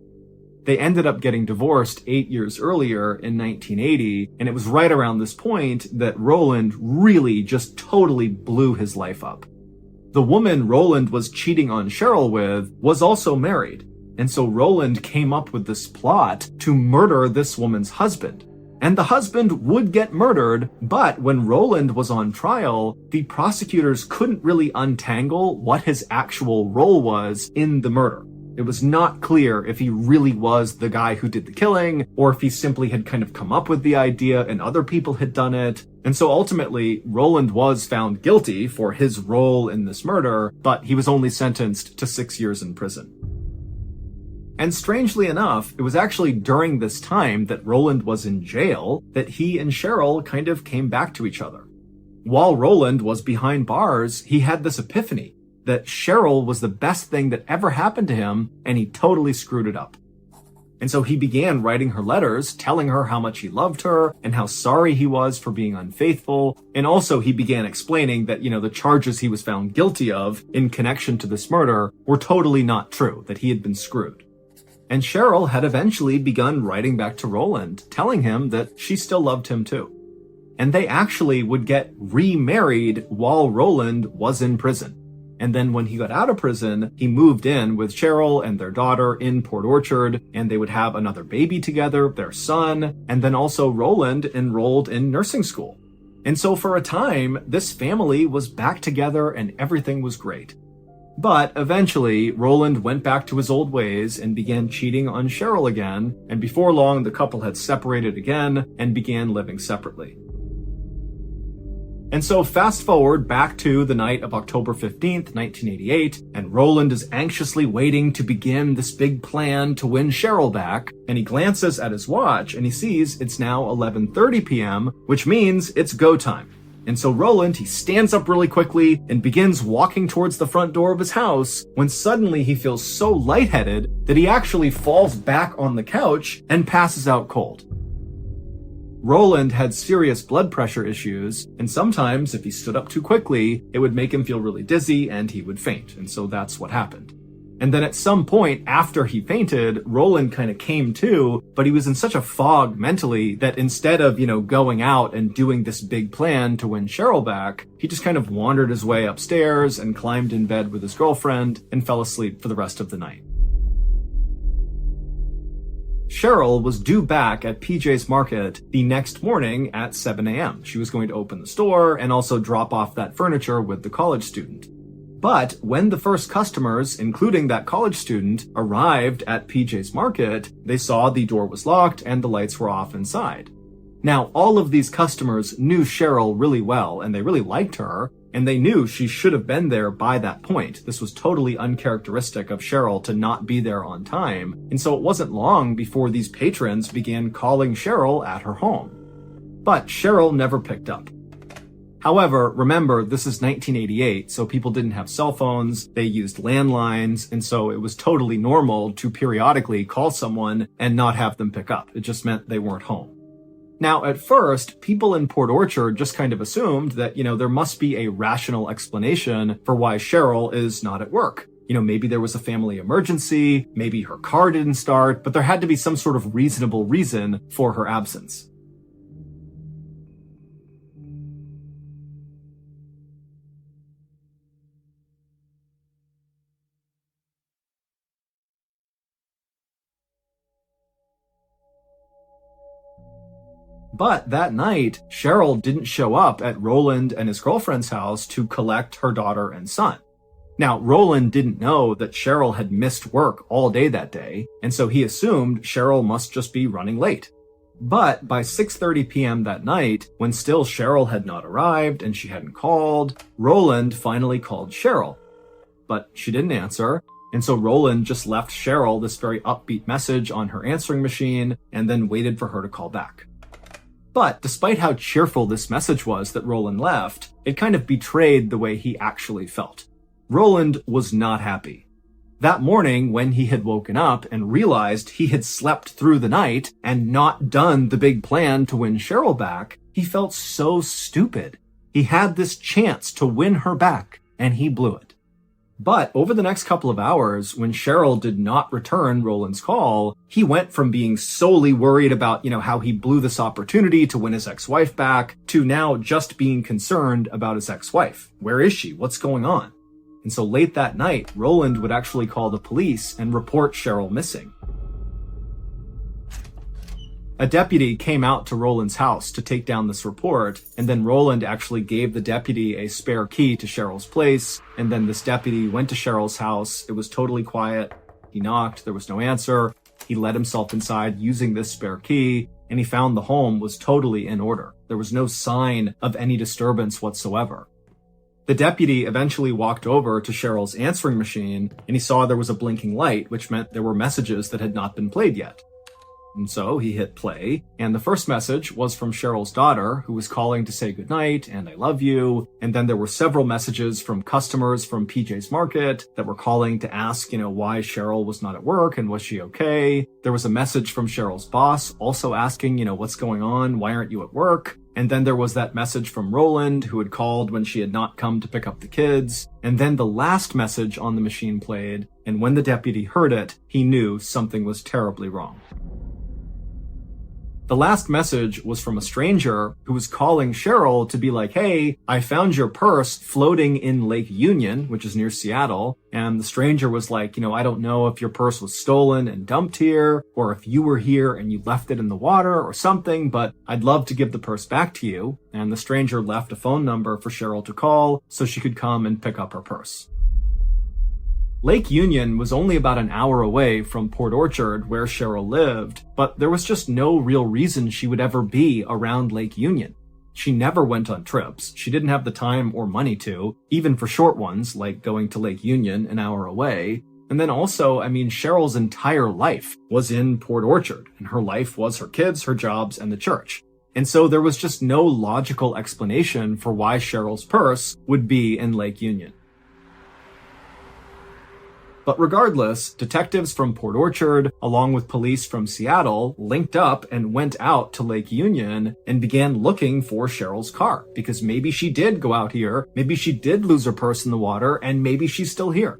They ended up getting divorced 8 years earlier in 1980, and it was right around this point that Roland really just totally blew his life up. The woman Roland was cheating on Cheryl with was also married, and so Roland came up with this plot to murder this woman's husband. And the husband would get murdered, but when Roland was on trial, the prosecutors couldn't really untangle what his actual role was in the murder. It was not clear if he really was the guy who did the killing, or if he simply had kind of come up with the idea and other people had done it. And so ultimately, Roland was found guilty for his role in this murder, but he was only sentenced to 6 years in prison. And strangely enough, it was actually during this time that Roland was in jail that he and Cheryl kind of came back to each other. While Roland was behind bars, he had this epiphany that Cheryl was the best thing that ever happened to him, and he totally screwed it up. And so he began writing her letters, telling her how much he loved her and how sorry he was for being unfaithful. And also he began explaining that, the charges he was found guilty of in connection to this murder were totally not true, that he had been screwed. And Cheryl had eventually begun writing back to Roland, telling him that she still loved him too. And they actually would get remarried while Roland was in prison. And then when he got out of prison, he moved in with Cheryl and their daughter in Port Orchard, and they would have another baby together, their son, and then also Roland enrolled in nursing school. And so for a time, this family was back together and everything was great. But eventually, Roland went back to his old ways and began cheating on Cheryl again, and before long, the couple had separated again and began living separately. And so fast forward back to the night of October 15th, 1988, and Roland is anxiously waiting to begin this big plan to win Cheryl back, and he glances at his watch and he sees it's now 11:30 p.m., which means it's go time. And so Roland, he stands up really quickly and begins walking towards the front door of his house when suddenly he feels so lightheaded that he actually falls back on the couch and passes out cold. Roland had serious blood pressure issues, and sometimes if he stood up too quickly, it would make him feel really dizzy and he would faint, and so that's what happened. And then at some point after he fainted, Roland kind of came to, but he was in such a fog mentally that instead of, going out and doing this big plan to win Cheryl back, he just kind of wandered his way upstairs and climbed in bed with his girlfriend and fell asleep for the rest of the night. Cheryl was due back at PJ's Market the next morning at 7 a.m. She was going to open the store and also drop off that furniture with the college student. But when the first customers, including that college student, arrived at PJ's Market, they saw the door was locked and the lights were off inside. Now, all of these customers knew Cheryl really well and they really liked her, and they knew she should have been there by that point. This was totally uncharacteristic of Cheryl to not be there on time, and so it wasn't long before these patrons began calling Cheryl at her home. But Cheryl never picked up. However, remember, this is 1988, so people didn't have cell phones, they used landlines, and so it was totally normal to periodically call someone and not have them pick up. It just meant they weren't home. Now, at first, people in Port Orchard just kind of assumed that, there must be a rational explanation for why Cheryl is not at work. Maybe there was a family emergency, maybe her car didn't start, but there had to be some sort of reasonable reason for her absence. But that night, Cheryl didn't show up at Roland and his girlfriend's house to collect her daughter and son. Now, Roland didn't know that Cheryl had missed work all day that day, and so he assumed Cheryl must just be running late. But by 6:30 p.m. that night, when still Cheryl had not arrived and she hadn't called, Roland finally called Cheryl. But she didn't answer, and so Roland just left Cheryl this very upbeat message on her answering machine and then waited for her to call back. But despite how cheerful this message was that Roland left, it kind of betrayed the way he actually felt. Roland was not happy. That morning, when he had woken up and realized he had slept through the night and not done the big plan to win Cheryl back, he felt so stupid. He had this chance to win her back, and he blew it. But over the next couple of hours, when Cheryl did not return Roland's call, he went from being solely worried about, how he blew this opportunity to win his ex-wife back, to now just being concerned about his ex-wife. Where is she? What's going on? And so late that night, Roland would actually call the police and report Cheryl missing. A deputy came out to Roland's house to take down this report, and then Roland actually gave the deputy a spare key to Cheryl's place, and then this deputy went to Cheryl's house. It was totally quiet. He knocked, there was no answer. He let himself inside using this spare key, and he found the home was totally in order. There was no sign of any disturbance whatsoever. The deputy eventually walked over to Cheryl's answering machine, and he saw there was a blinking light, which meant there were messages that had not been played yet. And so he hit play, and the first message was from Cheryl's daughter, who was calling to say goodnight and I love you. And then there were several messages from customers from PJ's Market that were calling to ask, why Cheryl was not at work and was she okay. There was a message from Cheryl's boss also asking, what's going on? Why aren't you at work? And then there was that message from Roland, who had called when she had not come to pick up the kids. And then the last message on the machine played, and when the deputy heard it, he knew something was terribly wrong. The last message was from a stranger who was calling Cheryl to be like, hey, I found your purse floating in Lake Union, which is near Seattle. And the stranger was like, I don't know if your purse was stolen and dumped here, or if you were here and you left it in the water or something, but I'd love to give the purse back to you. And the stranger left a phone number for Cheryl to call so she could come and pick up her purse. Lake Union was only about an hour away from Port Orchard, where Cheryl lived, but there was just no real reason she would ever be around Lake Union. She never went on trips. She didn't have the time or money to, even for short ones, like going to Lake Union an hour away. And then also, Cheryl's entire life was in Port Orchard, and her life was her kids, her jobs, and the church. And so there was just no logical explanation for why Cheryl's purse would be in Lake Union. But regardless, detectives from Port Orchard, along with police from Seattle, linked up and went out to Lake Union and began looking for Cheryl's car, because maybe she did go out here, maybe she did lose her purse in the water, and maybe she's still here.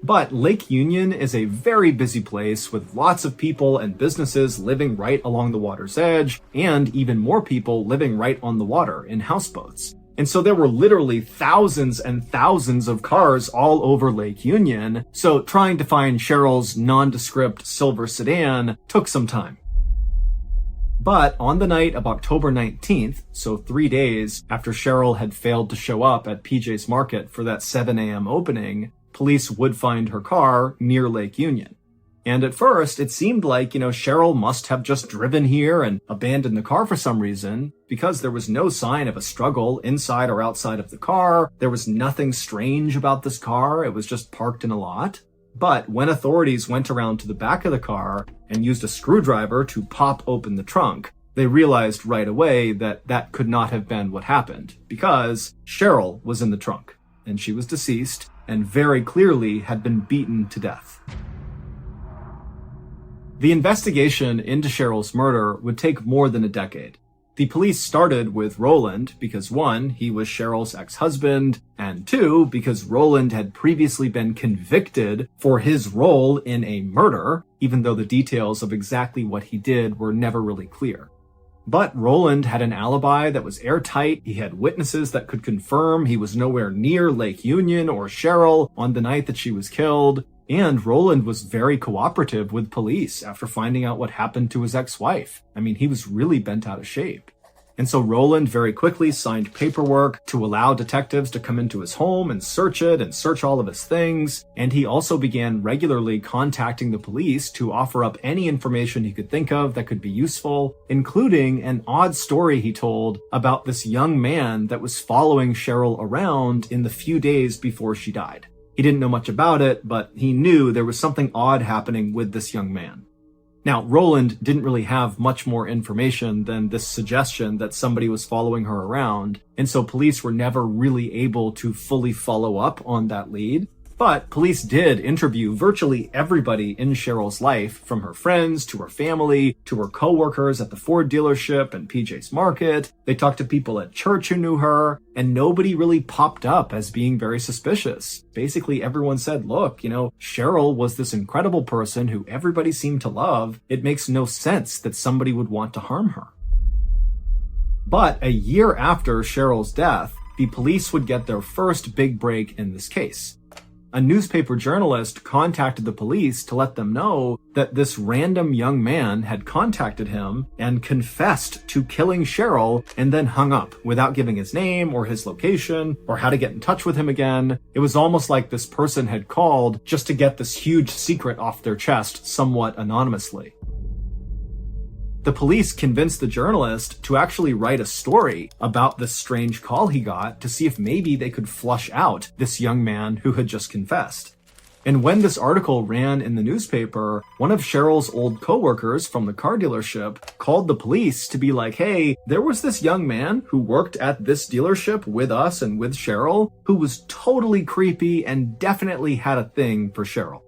But Lake Union is a very busy place with lots of people and businesses living right along the water's edge, and even more people living right on the water in houseboats. And so there were literally thousands and thousands of cars all over Lake Union, so trying to find Cheryl's nondescript silver sedan took some time. But on the night of October 19th, so 3 days after Cheryl had failed to show up at PJ's Market for that 7 a.m. opening, police would find her car near Lake Union. And at first, it seemed like, Cheryl must have just driven here and abandoned the car for some reason, because there was no sign of a struggle inside or outside of the car. There was nothing strange about this car. It was just parked in a lot. But when authorities went around to the back of the car and used a screwdriver to pop open the trunk, they realized right away that that could not have been what happened, because Cheryl was in the trunk, and she was deceased, and very clearly had been beaten to death. The investigation into Cheryl's murder would take more than a decade. The police started with Roland because 1, he was Cheryl's ex-husband, and 2, because Roland had previously been convicted for his role in a murder, even though the details of exactly what he did were never really clear. But Roland had an alibi that was airtight. He had witnesses that could confirm he was nowhere near Lake Union or Cheryl on the night that she was killed. And Roland was very cooperative with police after finding out what happened to his ex-wife. He was really bent out of shape. And so Roland very quickly signed paperwork to allow detectives to come into his home and search it and search all of his things. And he also began regularly contacting the police to offer up any information he could think of that could be useful, including an odd story he told about this young man that was following Cheryl around in the few days before she died. He didn't know much about it, but he knew there was something odd happening with this young man. Now, Roland didn't really have much more information than this suggestion that somebody was following her around, and so police were never really able to fully follow up on that lead. But police did interview virtually everybody in Cheryl's life, from her friends to her family to her coworkers at the Ford dealership and PJ's Market. They talked to people at church who knew her, and nobody really popped up as being very suspicious. Basically, everyone said, look, Cheryl was this incredible person who everybody seemed to love. It makes no sense that somebody would want to harm her. But a year after Cheryl's death, the police would get their first big break in this case. A newspaper journalist contacted the police to let them know that this random young man had contacted him and confessed to killing Cheryl and then hung up without giving his name or his location or how to get in touch with him again. It was almost like this person had called just to get this huge secret off their chest somewhat anonymously. The police convinced the journalist to actually write a story about this strange call he got to see if maybe they could flush out this young man who had just confessed. And when this article ran in the newspaper, one of Cheryl's old coworkers from the car dealership called the police to be like, hey, there was this young man who worked at this dealership with us and with Cheryl who was totally creepy and definitely had a thing for Cheryl.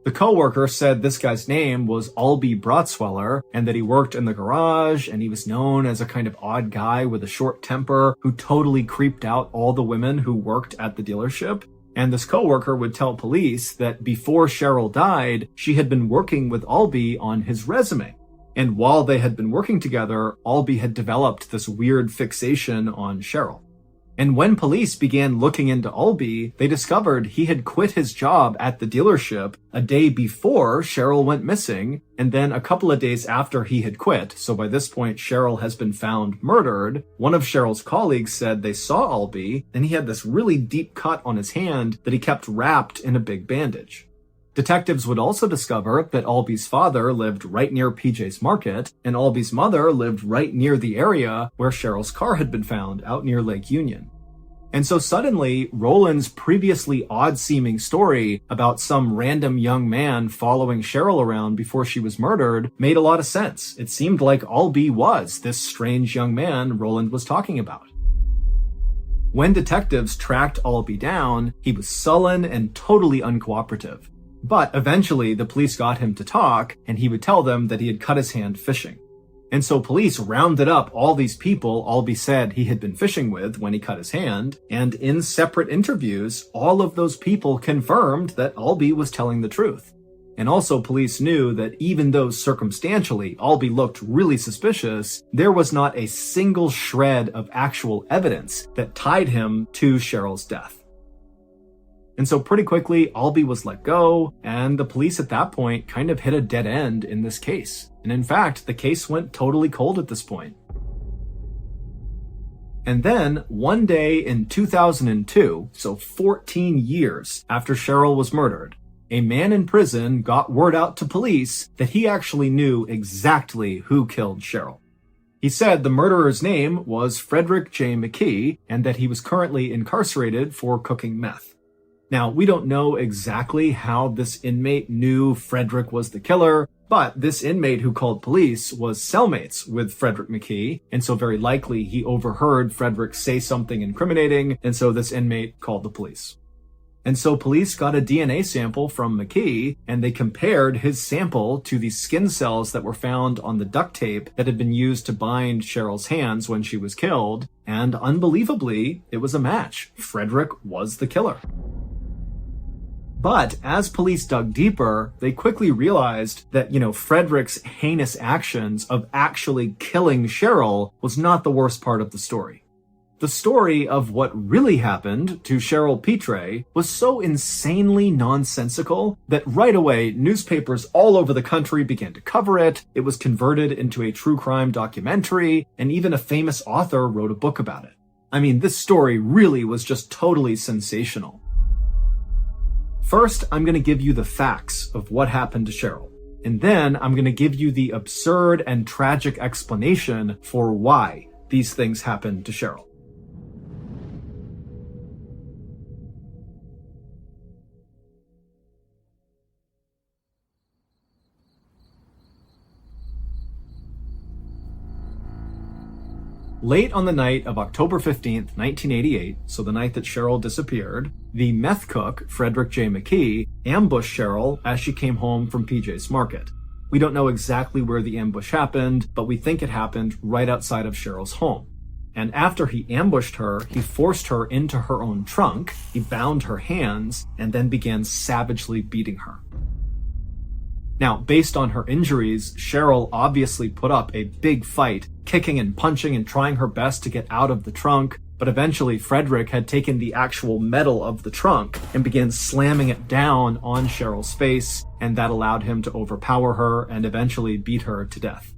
The coworker said this guy's name was Albie Brotsweller and that he worked in the garage and he was known as a kind of odd guy with a short temper who totally creeped out all the women who worked at the dealership. And this coworker would tell police that before Cheryl died, she had been working with Albie on his resume. And while they had been working together, Albie had developed this weird fixation on Cheryl. And when police began looking into Albie, they discovered he had quit his job at the dealership a day before Cheryl went missing, and then a couple of days after he had quit, so by this point Cheryl has been found murdered, one of Cheryl's colleagues said they saw Albie, and he had this really deep cut on his hand that he kept wrapped in a big bandage. Detectives would also discover that Albie's father lived right near PJ's Market, and Albie's mother lived right near the area where Cheryl's car had been found, out near Lake Union. And so suddenly, Roland's previously odd-seeming story about some random young man following Cheryl around before she was murdered made a lot of sense. It seemed like Albie was this strange young man Roland was talking about. When detectives tracked Albie down, he was sullen and totally uncooperative. But eventually, the police got him to talk, and he would tell them that he had cut his hand fishing. And so police rounded up all these people Albie said he had been fishing with when he cut his hand, and in separate interviews, all of those people confirmed that Albie was telling the truth. And also police knew that even though circumstantially Albie looked really suspicious, there was not a single shred of actual evidence that tied him to Cheryl's death. And so pretty quickly, Albie was let go, and the police at that point kind of hit a dead end in this case. And in fact, the case went totally cold at this point. And then, one day in 2002, so 14 years after Cheryl was murdered, a man in prison got word out to police that he actually knew exactly who killed Cheryl. He said the murderer's name was Frederick J. McKee, and that he was currently incarcerated for cooking meth. Now, we don't know exactly how this inmate knew Frederick was the killer, but this inmate who called police was cellmates with Frederick McKee, and so very likely he overheard Frederick say something incriminating, and so this inmate called the police. And so police got a DNA sample from McKee, and they compared his sample to the skin cells that were found on the duct tape that had been used to bind Cheryl's hands when she was killed, and unbelievably, it was a match. Frederick was the killer. But as police dug deeper, they quickly realized that, Frederick's heinous actions of actually killing Cheryl was not the worst part of the story. The story of what really happened to Cheryl Petre was so insanely nonsensical that right away, newspapers all over the country began to cover it. It was converted into a true crime documentary, and even a famous author wrote a book about it. I mean, this story really was just totally sensational. First, I'm going to give you the facts of what happened to Cheryl. And then I'm going to give you the absurd and tragic explanation for why these things happened to Cheryl. Late on the night of October 15th, 1988, so the night that Cheryl disappeared, the meth cook, Frederick J. McKee, ambushed Cheryl as she came home from PJ's Market. We don't know exactly where the ambush happened, but we think it happened right outside of Cheryl's home. And after he ambushed her, he forced her into her own trunk, he bound her hands, and then began savagely beating her. Now, based on her injuries, Cheryl obviously put up a big fight, kicking and punching and trying her best to get out of the trunk, but eventually Frederick had taken the actual metal of the trunk and began slamming it down on Cheryl's face, and that allowed him to overpower her and eventually beat her to death.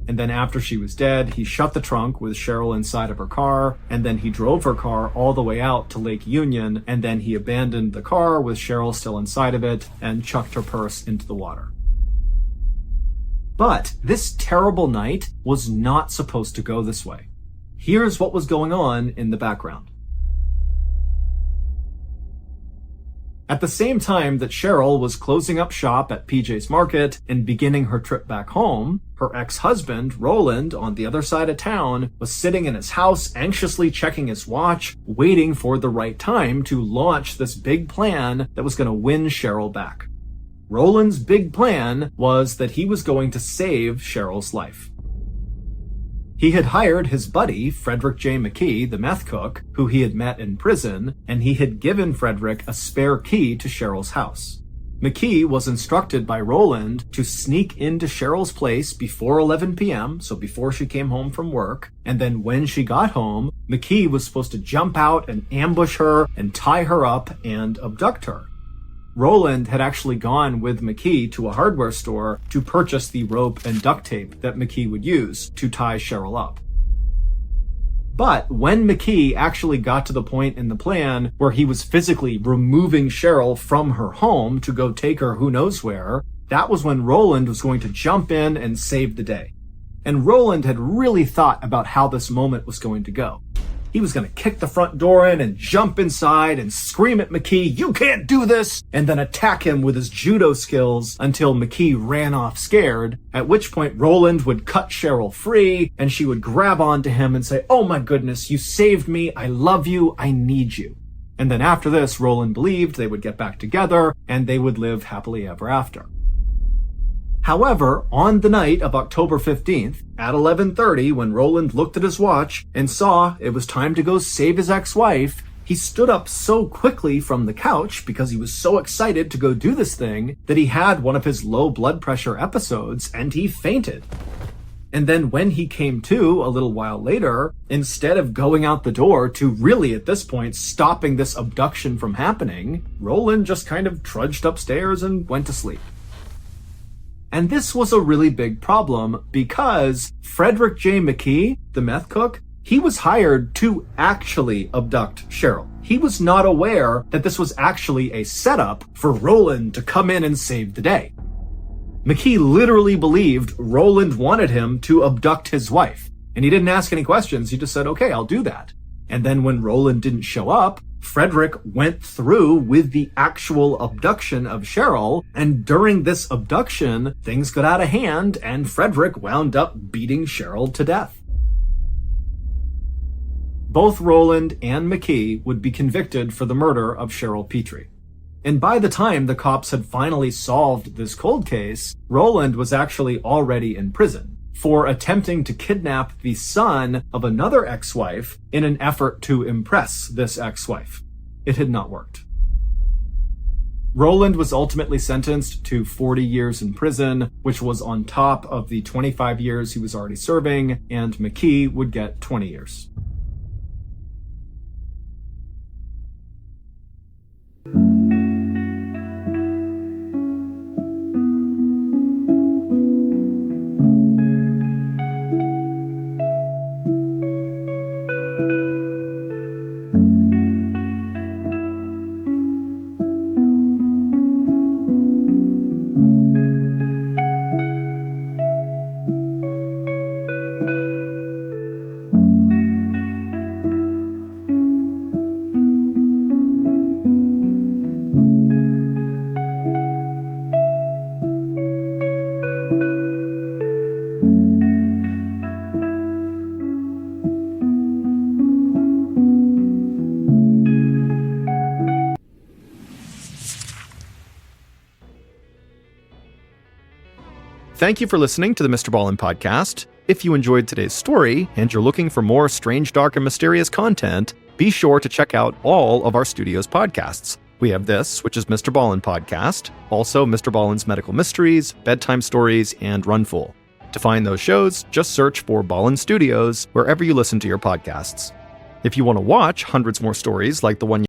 And then after she was dead, he shut the trunk with Cheryl inside of her car, and then he drove her car all the way out to Lake Union, and then he abandoned the car with Cheryl still inside of it and chucked her purse into the water. But this terrible night was not supposed to go this way. Here's what was going on in the background. At the same time that Cheryl was closing up shop at PJ's Market and beginning her trip back home, her ex-husband, Roland, on the other side of town, was sitting in his house anxiously checking his watch, waiting for the right time to launch this big plan that was going to win Cheryl back. Roland's big plan was that he was going to save Cheryl's life. He had hired his buddy, Frederick J. McKee, the meth cook, who he had met in prison, and he had given Frederick a spare key to Cheryl's house. McKee was instructed by Roland to sneak into Cheryl's place before 11 p.m., so before she came home from work, and then when she got home, McKee was supposed to jump out and ambush her and tie her up and abduct her. Roland had actually gone with McKee to a hardware store to purchase the rope and duct tape that McKee would use to tie Cheryl up. But when McKee actually got to the point in the plan where he was physically removing Cheryl from her home to go take her who knows where, that was when Roland was going to jump in and save the day. And Roland had really thought about how this moment was going to go. He was going to kick the front door in and jump inside and scream at McKee, "You can't do this!" and then attack him with his judo skills until McKee ran off scared, at which point Roland would cut Cheryl free and she would grab onto him and say, "Oh my goodness, you saved me, I love you, I need you." And then after this, Roland believed they would get back together and they would live happily ever after. However, on the night of October 15th, at 11:30, when Roland looked at his watch and saw it was time to go save his ex-wife, he stood up so quickly from the couch because he was so excited to go do this thing that he had one of his low blood pressure episodes and he fainted. And then when he came to a little while later, instead of going out the door to really at this point stopping this abduction from happening, Roland just kind of trudged upstairs and went to sleep. And this was a really big problem because Frederick J. McKee, the meth cook, he was hired to actually abduct Cheryl. He was not aware that this was actually a setup for Roland to come in and save the day. McKee literally believed Roland wanted him to abduct his wife. And he didn't ask any questions. He just said, "Okay, I'll do that." And then when Roland didn't show up, Frederick went through with the actual abduction of Cheryl, and during this abduction, things got out of hand, and Frederick wound up beating Cheryl to death. Both Roland and McKee would be convicted for the murder of Cheryl Petrie. And by the time the cops had finally solved this cold case, Roland was actually already in prison for attempting to kidnap the son of another ex-wife in an effort to impress this ex-wife. It had not worked. Roland was ultimately sentenced to 40 years in prison, which was on top of the 25 years he was already serving, and McKee would get 20 years. Thank you for listening to the MrBallen Podcast. If you enjoyed today's story and you're looking for more strange, dark, and mysterious content, be sure to check out all of our studio's podcasts. We have this, which is MrBallen Podcast, also MrBallen's Medical Mysteries, Bedtime Stories, and Runful. To find those shows, just search for Ballen Studios wherever you listen to your podcasts. If you want to watch hundreds more stories like the one